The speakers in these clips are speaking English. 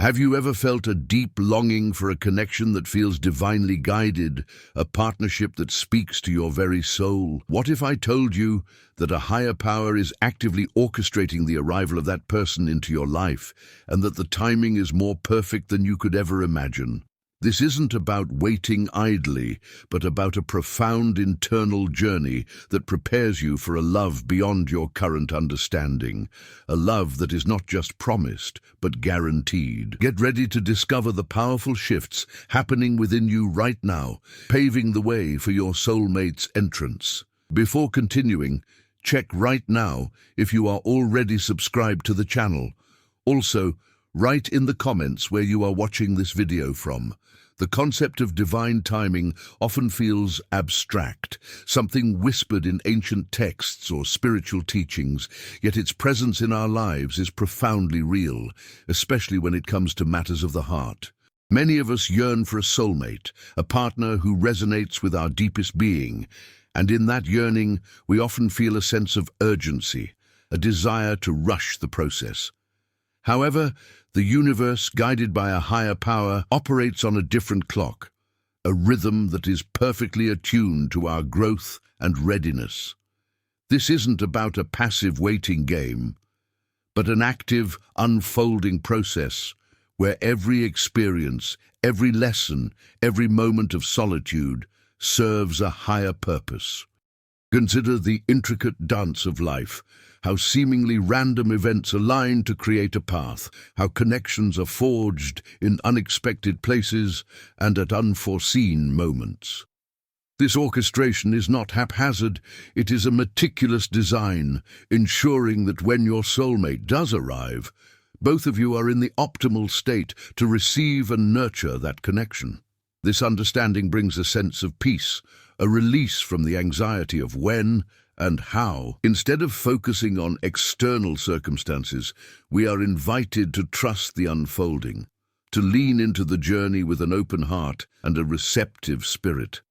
Have you ever felt a deep longing for a connection that feels divinely guided, a partnership that speaks to your very soul? What if I told you that a higher power is actively orchestrating the arrival of that person into your life, and that the timing is more perfect than you could ever imagine? This isn't about waiting idly, but about a profound internal journey that prepares you for a love beyond your current understanding, a love that is not just promised, but guaranteed. Get ready to discover the powerful shifts happening within you right now, paving the way for your soulmate's entrance. Before continuing, check right now if you are already subscribed to the channel. Also, write in the comments where you are watching this video from. The concept of divine timing often feels abstract, something whispered in ancient texts or spiritual teachings, yet its presence in our lives is profoundly real, especially when it comes to matters of the heart. Many of us yearn for a soulmate, a partner who resonates with our deepest being, and in that yearning, we often feel a sense of urgency, a desire to rush the process. However, the universe, guided by a higher power, operates on a different clock, a rhythm that is perfectly attuned to our growth and readiness. This isn't about a passive waiting game, but an active, unfolding process where every experience, every lesson, every moment of solitude serves a higher purpose. Consider the intricate dance of life, how seemingly random events align to create a path, how connections are forged in unexpected places and at unforeseen moments. This orchestration is not haphazard, it is a meticulous design, ensuring that when your soulmate does arrive, both of you are in the optimal state to receive and nurture that connection. This understanding brings a sense of peace, a release from the anxiety of when and how. Instead of focusing on external circumstances, we are invited to trust the unfolding, to lean into the journey with an open heart and a receptive spirit.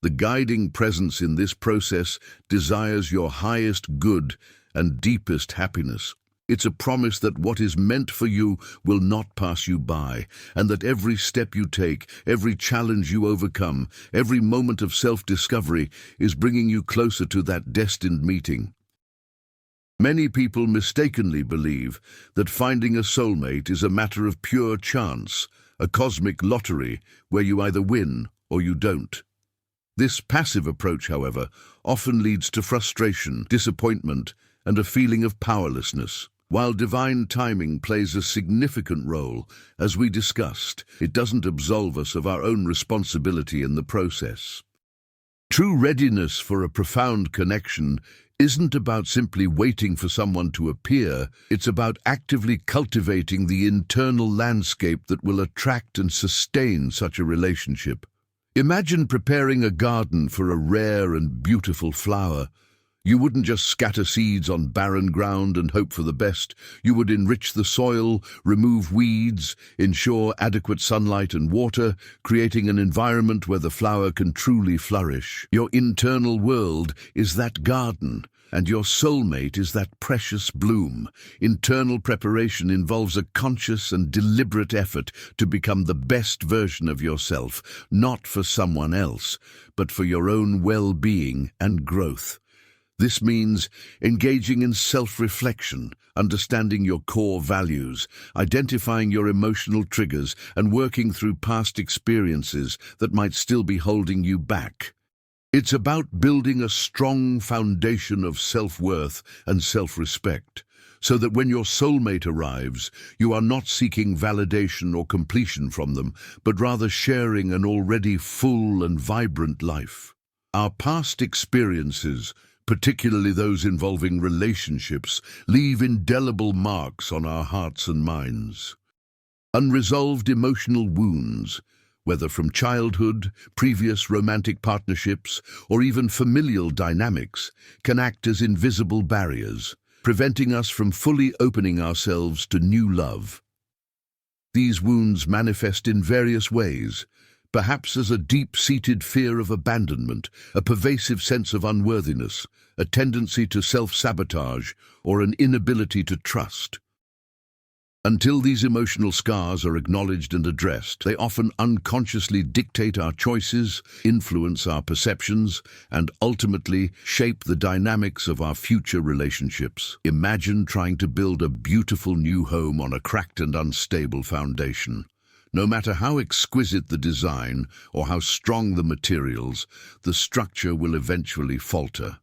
The guiding presence in this process desires your highest good and deepest happiness. It's a promise that what is meant for you will not pass you by, and that every step you take, every challenge you overcome, every moment of self-discovery is bringing you closer to that destined meeting. Many people mistakenly believe that finding a soulmate is a matter of pure chance, a cosmic lottery where you either win or you don't. This passive approach, however, often leads to frustration, disappointment, and a feeling of powerlessness. While divine timing plays a significant role, as we discussed, it doesn't absolve us of our own responsibility in the process. True readiness for a profound connection isn't about simply waiting for someone to appear, it's about actively cultivating the internal landscape that will attract and sustain such a relationship. Imagine preparing a garden for a rare and beautiful flower. You wouldn't just scatter seeds on barren ground and hope for the best. You would enrich the soil, remove weeds, ensure adequate sunlight and water, creating an environment where the flower can truly flourish. Your internal world is that garden, and your soulmate is that precious bloom. Internal preparation involves a conscious and deliberate effort to become the best version of yourself, not for someone else, but for your own well-being and growth. This means engaging in self-reflection, understanding your core values, identifying your emotional triggers, and working through past experiences that might still be holding you back. It's about building a strong foundation of self-worth and self-respect, so that when your soulmate arrives, you are not seeking validation or completion from them, but rather sharing an already full and vibrant life. Our past experiences, particularly those involving relationships, leave indelible marks on our hearts and minds. Unresolved emotional wounds, whether from childhood, previous romantic partnerships, or even familial dynamics, can act as invisible barriers, preventing us from fully opening ourselves to new love. These wounds manifest in various ways, perhaps as a deep-seated fear of abandonment, a pervasive sense of unworthiness, a tendency to self-sabotage, or an inability to trust. Until these emotional scars are acknowledged and addressed, they often unconsciously dictate our choices, influence our perceptions, and ultimately shape the dynamics of our future relationships. Imagine trying to build a beautiful new home on a cracked and unstable foundation. No matter how exquisite the design or how strong the materials, the structure will eventually falter.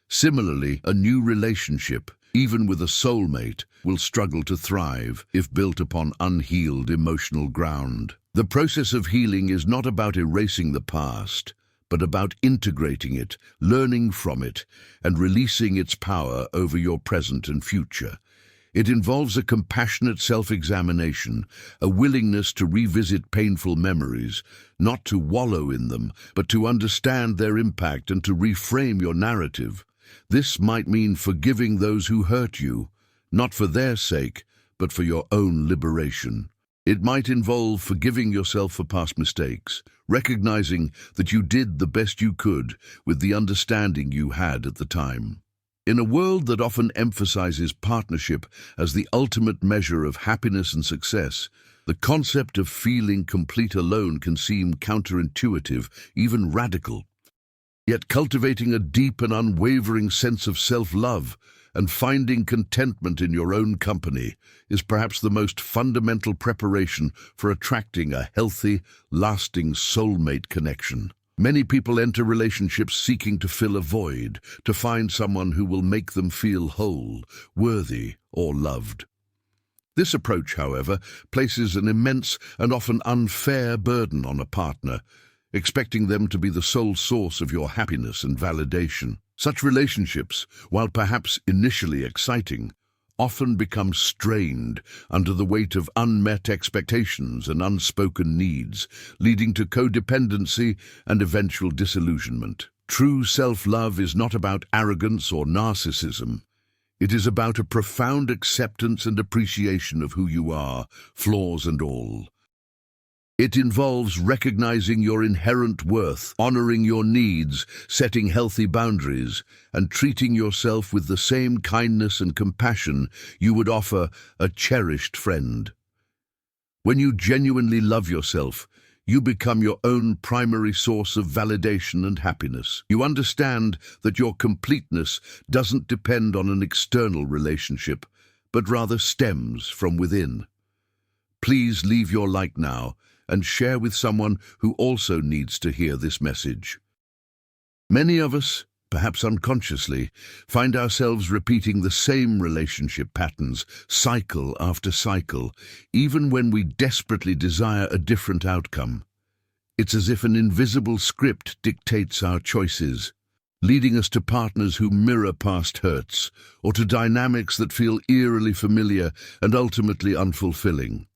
Similarly, a new relationship, even with a soulmate, will struggle to thrive if built upon unhealed emotional ground. The process of healing is not about erasing the past, but about integrating it, learning from it, and releasing its power over your present and future. It involves a compassionate self-examination, a willingness to revisit painful memories, not to wallow in them, but to understand their impact and to reframe your narrative. This might mean forgiving those who hurt you, not for their sake, but for your own liberation. It might involve forgiving yourself for past mistakes, recognizing that you did the best you could with the understanding you had at the time. In a world that often emphasizes partnership as the ultimate measure of happiness and success, the concept of feeling complete alone can seem counterintuitive, even radical. Yet cultivating a deep and unwavering sense of self-love and finding contentment in your own company is perhaps the most fundamental preparation for attracting a healthy, lasting soulmate connection. Many people enter relationships seeking to fill a void, to find someone who will make them feel whole, worthy, or loved. This approach, however, places an immense and often unfair burden on a partner, expecting them to be the sole source of your happiness and validation. Such relationships, while perhaps initially exciting, often become strained under the weight of unmet expectations and unspoken needs, leading to codependency and eventual disillusionment. True self-love is not about arrogance or narcissism. It is about a profound acceptance and appreciation of who you are, flaws and all. It involves recognizing your inherent worth, honoring your needs, setting healthy boundaries, and treating yourself with the same kindness and compassion you would offer a cherished friend. When you genuinely love yourself, you become your own primary source of validation and happiness. You understand that your completeness doesn't depend on an external relationship, but rather stems from within. Please leave your like now and share with someone who also needs to hear this message. Many of us, perhaps unconsciously, find ourselves repeating the same relationship patterns, cycle after cycle, even when we desperately desire a different outcome. It's as if an invisible script dictates our choices, leading us to partners who mirror past hurts, or to dynamics that feel eerily familiar and ultimately unfulfilling.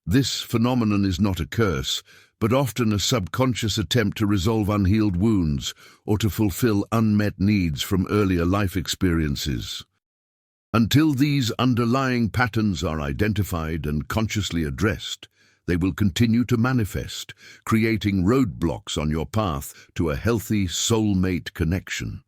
This phenomenon is not a curse, but often a subconscious attempt to resolve unhealed wounds or to fulfill unmet needs from earlier life experiences. Until these underlying patterns are identified and consciously addressed, they will continue to manifest, creating roadblocks on your path to a healthy soulmate connection.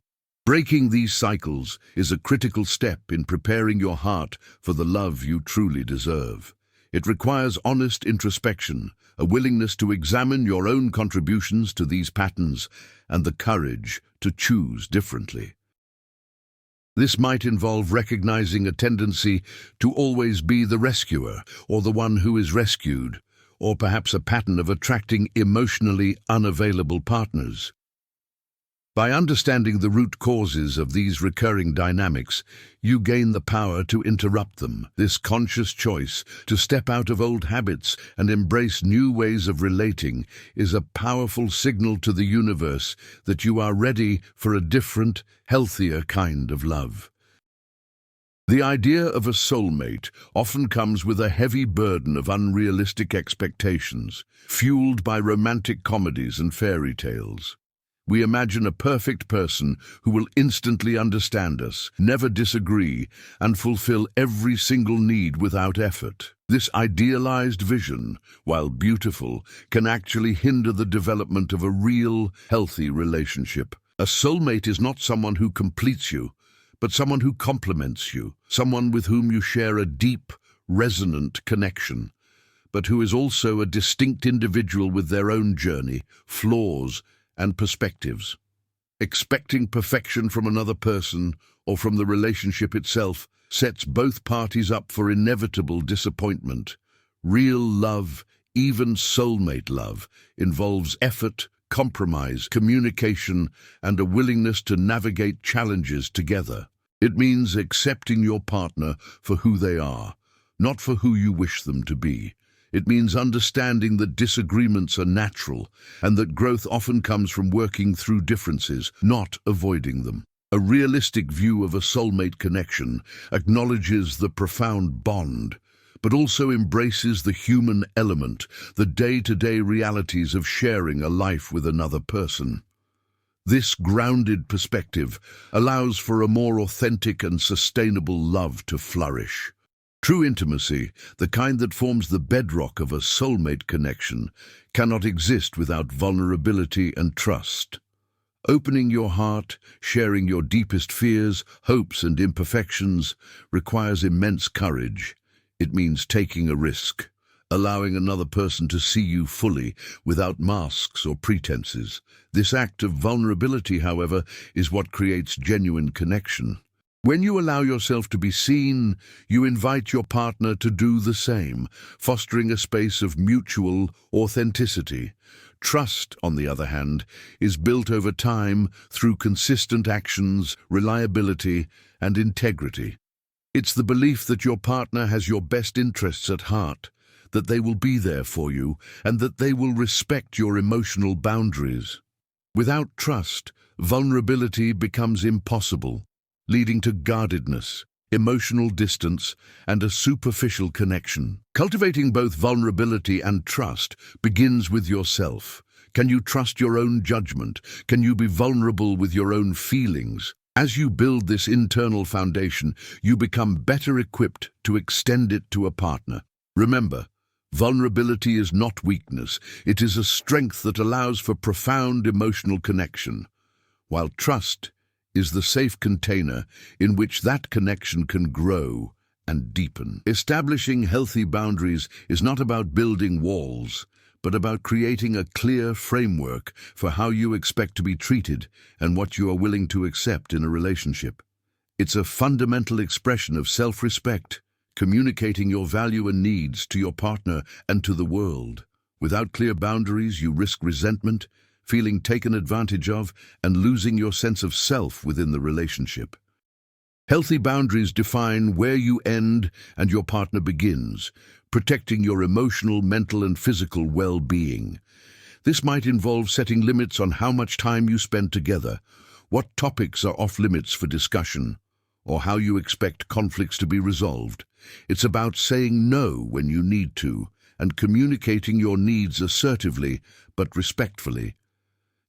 Breaking these cycles is a critical step in preparing your heart for the love you truly deserve. It requires honest introspection, a willingness to examine your own contributions to these patterns, and the courage to choose differently. This might involve recognizing a tendency to always be the rescuer or the one who is rescued, or perhaps a pattern of attracting emotionally unavailable partners. By understanding the root causes of these recurring dynamics, you gain the power to interrupt them. This conscious choice to step out of old habits and embrace new ways of relating is a powerful signal to the universe that you are ready for a different, healthier kind of love. The idea of a soulmate often comes with a heavy burden of unrealistic expectations, fueled by romantic comedies and fairy tales. We imagine a perfect person who will instantly understand us, never disagree, and fulfill every single need without effort. This idealized vision, while beautiful, can actually hinder the development of a real, healthy relationship. A soulmate is not someone who completes you, but someone who complements you, someone with whom you share a deep, resonant connection, but who is also a distinct individual with their own journey, flaws, and perspectives. Expecting perfection from another person or from the relationship itself sets both parties up for inevitable disappointment. Real love, even soulmate love, involves effort, compromise, communication, and a willingness to navigate challenges together. It means accepting your partner for who they are, not for who you wish them to be. It means understanding that disagreements are natural and that growth often comes from working through differences, not avoiding them. A realistic view of a soulmate connection acknowledges the profound bond, but also embraces the human element, the day-to-day realities of sharing a life with another person. This grounded perspective allows for a more authentic and sustainable love to flourish. True intimacy, the kind that forms the bedrock of a soulmate connection, cannot exist without vulnerability and trust. Opening your heart, sharing your deepest fears, hopes, and imperfections requires immense courage. It means taking a risk, allowing another person to see you fully without masks or pretenses. This act of vulnerability, however, is what creates genuine connection. When you allow yourself to be seen, you invite your partner to do the same, fostering a space of mutual authenticity. Trust, on the other hand, is built over time through consistent actions, reliability, and integrity. It's the belief that your partner has your best interests at heart, that they will be there for you, and that they will respect your emotional boundaries. Without trust, vulnerability becomes impossible, leading to guardedness, emotional distance, and a superficial connection. Cultivating both vulnerability and trust begins with yourself. Can you trust your own judgment? Can you be vulnerable with your own feelings? As you build this internal foundation, you become better equipped to extend it to a partner. Remember, vulnerability is not weakness. It is a strength that allows for profound emotional connection, while trust is the safe container in which that connection can grow and deepen. Establishing healthy boundaries is not about building walls, but about creating a clear framework for how you expect to be treated and what you are willing to accept in a relationship. It's a fundamental expression of self-respect, communicating your value and needs to your partner and to the world. Without clear boundaries, you risk resentment, feeling taken advantage of, and losing your sense of self within the relationship. Healthy boundaries define where you end and your partner begins, protecting your emotional, mental, and physical well-being. This might involve setting limits on how much time you spend together, what topics are off-limits for discussion, or how you expect conflicts to be resolved. It's about saying no when you need to, and communicating your needs assertively but respectfully.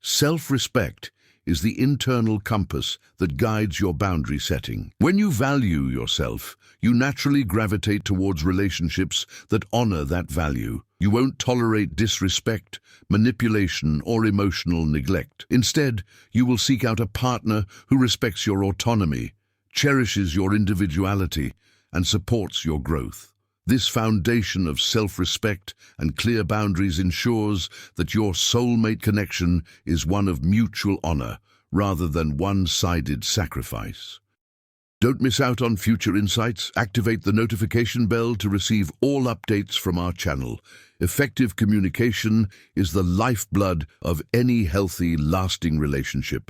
Self-respect is the internal compass that guides your boundary setting. When you value yourself, you naturally gravitate towards relationships that honor that value. You won't tolerate disrespect, manipulation, or emotional neglect. Instead, you will seek out a partner who respects your autonomy, cherishes your individuality, and supports your growth. This foundation of self-respect and clear boundaries ensures that your soulmate connection is one of mutual honor rather than one-sided sacrifice. Don't miss out on future insights. Activate the notification bell to receive all updates from our channel. Effective communication is the lifeblood of any healthy, lasting relationship,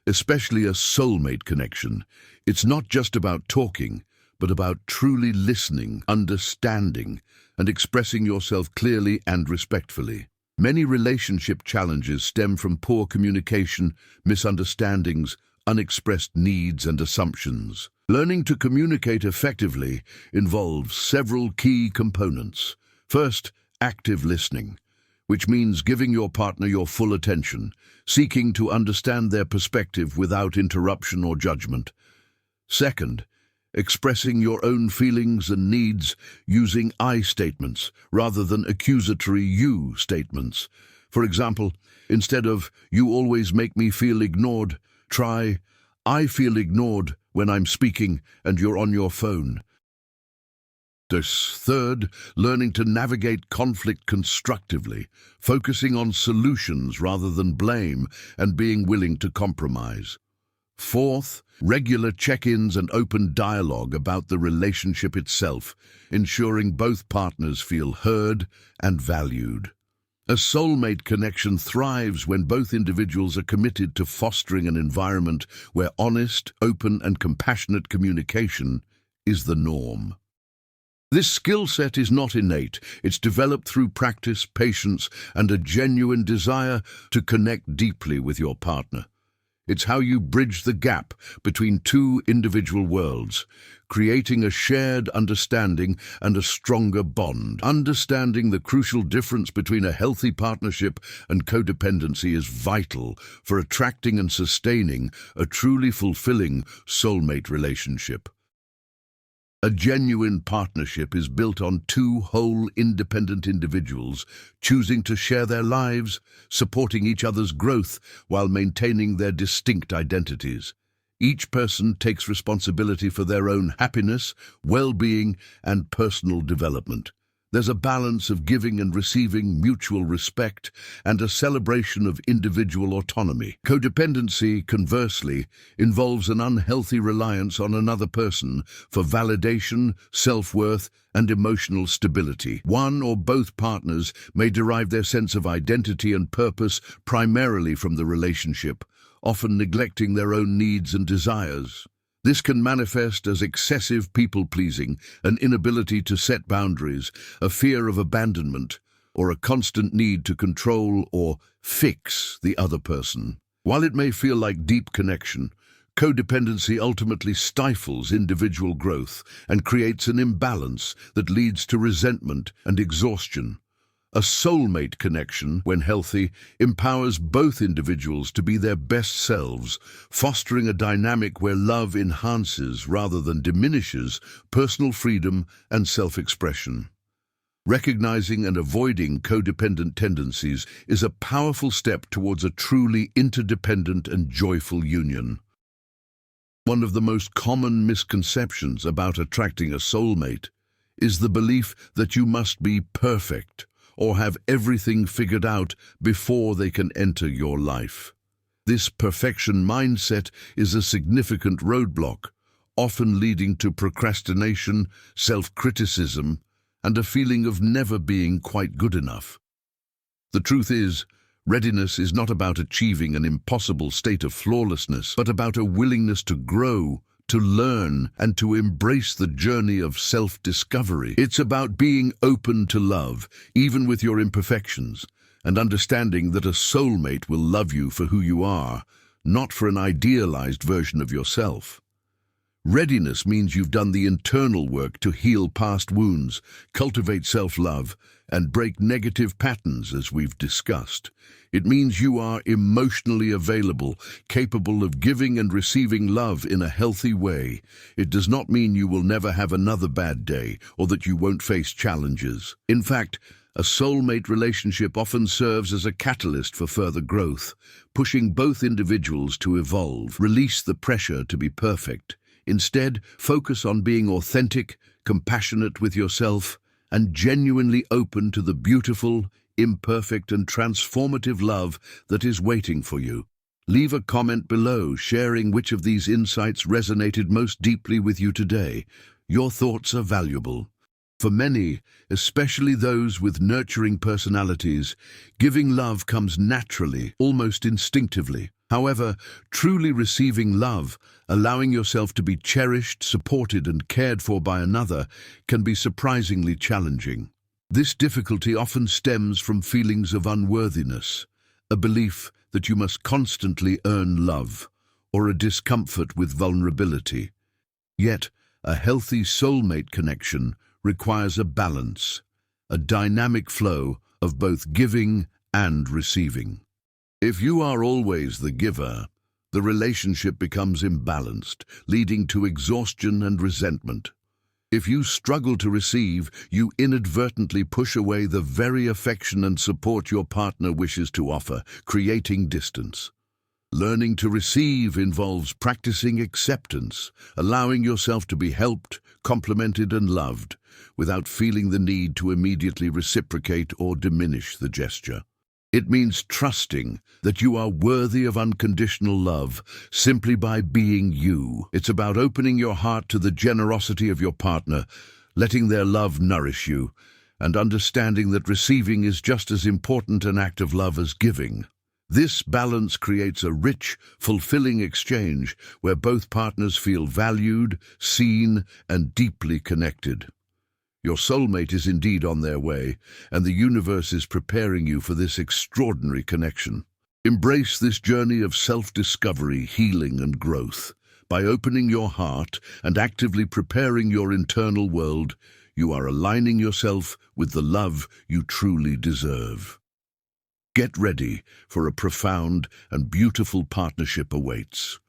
especially a soulmate connection. It's not just about talking, but about truly listening, understanding, and expressing yourself clearly and respectfully. Many relationship challenges stem from poor communication, misunderstandings, unexpressed needs, and assumptions. Learning to communicate effectively involves several key components. First, active listening, which means giving your partner your full attention, seeking to understand their perspective without interruption or judgment. Second, expressing your own feelings and needs using I statements rather than accusatory you statements. For example, instead of "you always make me feel ignored," try "I feel ignored when I'm speaking and you're on your phone." Third, learning to navigate conflict constructively, focusing on solutions rather than blame, and being willing to compromise. Fourth, regular check-ins and open dialogue about the relationship itself, ensuring both partners feel heard and valued. A soulmate connection thrives when both individuals are committed to fostering an environment where honest, open, and compassionate communication is the norm. This skill set is not innate. It's developed through practice, patience, and a genuine desire to connect deeply with your partner. It's how you bridge the gap between two individual worlds, creating a shared understanding and a stronger bond. Understanding the crucial difference between a healthy partnership and codependency is vital for attracting and sustaining a truly fulfilling soulmate relationship. A genuine partnership is built on two whole, independent individuals choosing to share their lives, supporting each other's growth while maintaining their distinct identities. Each person takes responsibility for their own happiness, well-being, and personal development. There's a balance of giving and receiving, mutual respect, and a celebration of individual autonomy. Codependency, conversely, involves an unhealthy reliance on another person for validation, self-worth, and emotional stability. One or both partners may derive their sense of identity and purpose primarily from the relationship, often neglecting their own needs and desires. This can manifest as excessive people-pleasing, an inability to set boundaries, a fear of abandonment, or a constant need to control or fix the other person. While it may feel like deep connection, codependency ultimately stifles individual growth and creates an imbalance that leads to resentment and exhaustion. A soulmate connection, when healthy, empowers both individuals to be their best selves, fostering a dynamic where love enhances rather than diminishes personal freedom and self-expression. Recognizing and avoiding codependent tendencies is a powerful step towards a truly interdependent and joyful union. One of the most common misconceptions about attracting a soulmate is the belief that you must be perfect or have everything figured out before they can enter your life. This perfection mindset is a significant roadblock, often leading to procrastination, self-criticism, and a feeling of never being quite good enough. The truth is, readiness is not about achieving an impossible state of flawlessness, but about a willingness to grow, to learn, and to embrace the journey of self-discovery. It's about being open to love, even with your imperfections, and understanding that a soulmate will love you for who you are, not for an idealized version of yourself. Readiness means you've done the internal work to heal past wounds, cultivate self-love, and break negative patterns, as we've discussed. It means you are emotionally available, capable of giving and receiving love in a healthy way. It does not mean you will never have another bad day or that you won't face challenges. In fact, a soulmate relationship often serves as a catalyst for further growth, pushing both individuals to evolve. Release the pressure to be perfect. Instead, focus on being authentic, compassionate with yourself, and genuinely open to the beautiful, imperfect, and transformative love that is waiting for you. Leave a comment below sharing which of these insights resonated most deeply with you today. Your thoughts are valuable. For many, especially those with nurturing personalities, giving love comes naturally, almost instinctively. However, truly receiving love, allowing yourself to be cherished, supported, and cared for by another, can be surprisingly challenging. This difficulty often stems from feelings of unworthiness, a belief that you must constantly earn love, or a discomfort with vulnerability. Yet, a healthy soulmate connection requires a balance, a dynamic flow of both giving and receiving. If you are always the giver, the relationship becomes imbalanced, leading to exhaustion and resentment. If you struggle to receive, you inadvertently push away the very affection and support your partner wishes to offer, creating distance. Learning to receive involves practicing acceptance, allowing yourself to be helped, complimented and loved, without feeling the need to immediately reciprocate or diminish the gesture. It means trusting that you are worthy of unconditional love simply by being you. It's about opening your heart to the generosity of your partner, letting their love nourish you, and understanding that receiving is just as important an act of love as giving. This balance creates a rich, fulfilling exchange where both partners feel valued, seen, and deeply connected. Your soulmate is indeed on their way, and the universe is preparing you for this extraordinary connection. Embrace this journey of self-discovery, healing, and growth. By opening your heart and actively preparing your internal world, you are aligning yourself with the love you truly deserve. Get ready, for a profound and beautiful partnership awaits.